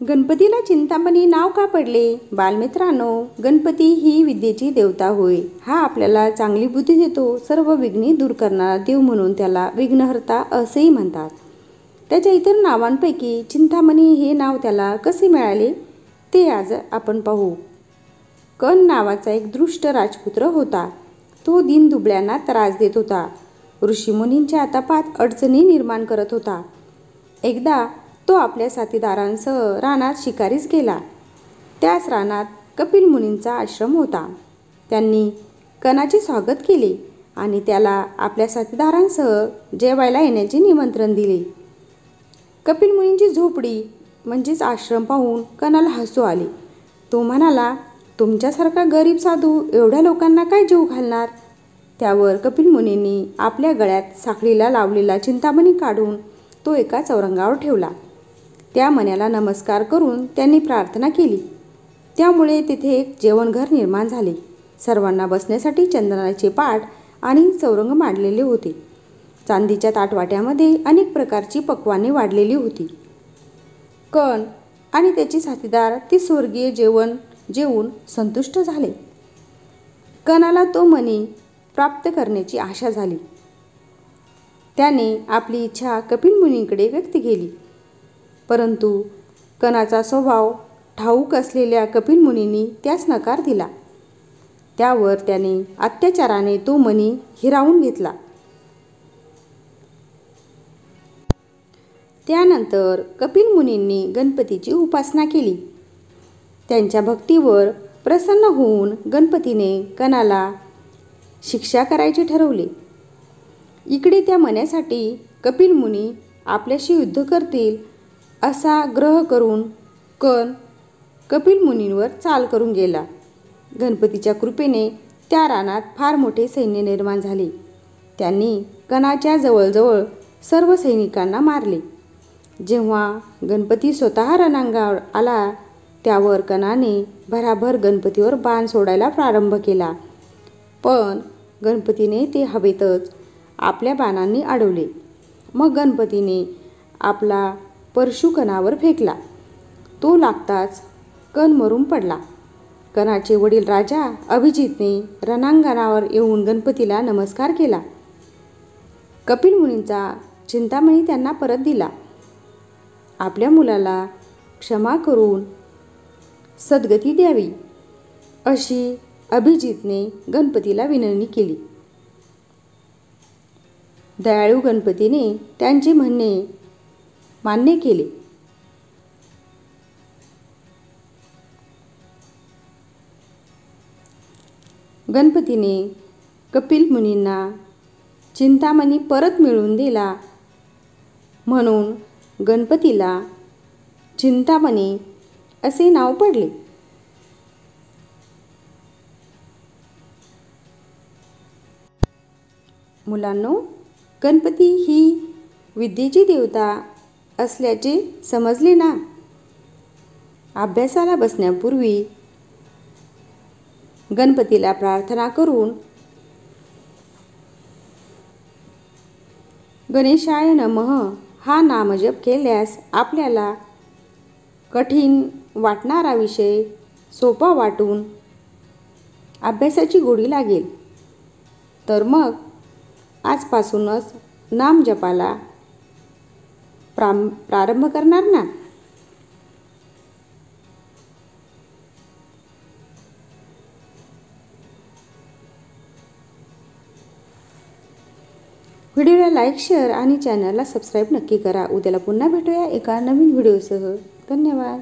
गणपतीला चिंतामणी नाव का पडले? बालमित्रांनो, गणपती ही विद्येची देवता होय. हा आपल्याला चांगली बुद्धी देतो. सर्व विघ्ने दूर करणारा देव म्हणून त्याला विघ्नहर्ता असेही म्हणतात. त्याच्या इतर नावांपैकी चिंतामणी हे नाव त्याला कसे मिळाले ते आज आपण पाहू. कण नावाचा एक दुष्ट राजपुत्र होता. तो दीनदुबळ्यांना त्रास देत होता. ऋषीमुनींच्या तपात अडचणी निर्माण करत होता. एकदा तो आपल्या साथीदारांसह रानात शिकारीस गेला. त्याच रानात कपिल मुनींचा आश्रम होता. त्यांनी कणाचे स्वागत केले आणि त्याला आपल्या साथीदारांसह जेवायला येण्याचे निमंत्रण दिले. कपिल मुनींची झोपडी म्हणजेच आश्रम पाहून कणाला हसू आले. तो म्हणाला, तुमच्यासारखा गरीब साधू एवढ्या लोकांना काय जेवू घालणार? त्यावर कपिल मुनींनी आपल्या गळ्यात साखळीला लावलेला चिंतामणी काढून तो एका चौरंगावर ठेवला. त्या मण्याला नमस्कार करून त्यांनी प्रार्थना केली. त्यामुळे तिथे एक जेवणघर निर्माण झाले. सर्वांना बसण्यासाठी चंदनाचे पाट आणि चौरंग मांडलेले होते. चांदीच्या ताटवाट्यामध्ये अनेक प्रकारची पक्वाने वाढलेली होती. कण आणि त्याचे साथीदार ती स्वर्गीय जेवण जेवून संतुष्ट झाले. कणाला तो मणी प्राप्त करण्याची आशा झाली. त्याने आपली इच्छा कपिल मुनींकडे व्यक्त केली. परंतु कणाचा स्वभाव ठाऊक असलेल्या कपिल मुनींनी त्यास नकार दिला. त्यावर त्याने अत्याचाराने तो मणी हिरावून घेतला. त्यानंतर कपिल मुनींनी गणपतीची उपासना केली. त्यांच्या भक्तीवर प्रसन्न होऊन गणपतीने कणाला शिक्षा करायचे ठरवले. इकडे त्या मण्यासाठी कपिल मुनी आपल्याशी युद्ध करतील असा ग्रह करून कण कपिल मुनींवर चाल करून गेला. गणपतीच्या कृपेने त्या रानात फार मोठे सैन्य निर्माण झाले. त्यांनी कणाच्या जवळजवळ सर्व सैनिकांना मारले. जेव्हा गणपती स्वतः रणांगणावर आला त्यावर कणाने भराभर गणपतीवर बाण सोडायला प्रारंभ केला. पण गणपतीने ते हवेतच आपल्या बाणांनी अडवले. मग गणपतीने आपला परशु कणावर फेकला. तो लागताच कण मरून पडला. कणाचे वडील राजा अभिजितने रणांगणावर येऊन गणपतीला नमस्कार केला. कपिल मुनींचा चिंतामणी त्यांना परत दिला. आपल्या मुलाला क्षमा करून सद्गती द्यावी अशी अभिजितने गणपतीला विनवणी केली. दयाळू गणपतीने त्यांचे म्हणणे मान्य केले. गणपतीने कपिल मुनींना चिंतामणी परत मिळवून दिला म्हणून गणपतीला चिंतामणी असे नाव पडले. मुलांनो, गणपती ही विद्येची देवता असल्याचे समजले ना? अभ्यासाला बसण्यापूर्वी गणपतीला प्रार्थना करून गणेशाय नमः हा नामजप केल्यास आपल्याला कठीण वाटणारा विषय सोपा वाटून अभ्यासाची गोडी लागेल. तर मग आजपासूनच नामजपाला प्रारंभ करणार ना? व्हिडिओला लाईक, शेअर आणि चॅनलला सबस्क्राईब नक्की करा. उद्याला पुन्हा भेटूया एका नवीन व्हिडिओसह. धन्यवाद.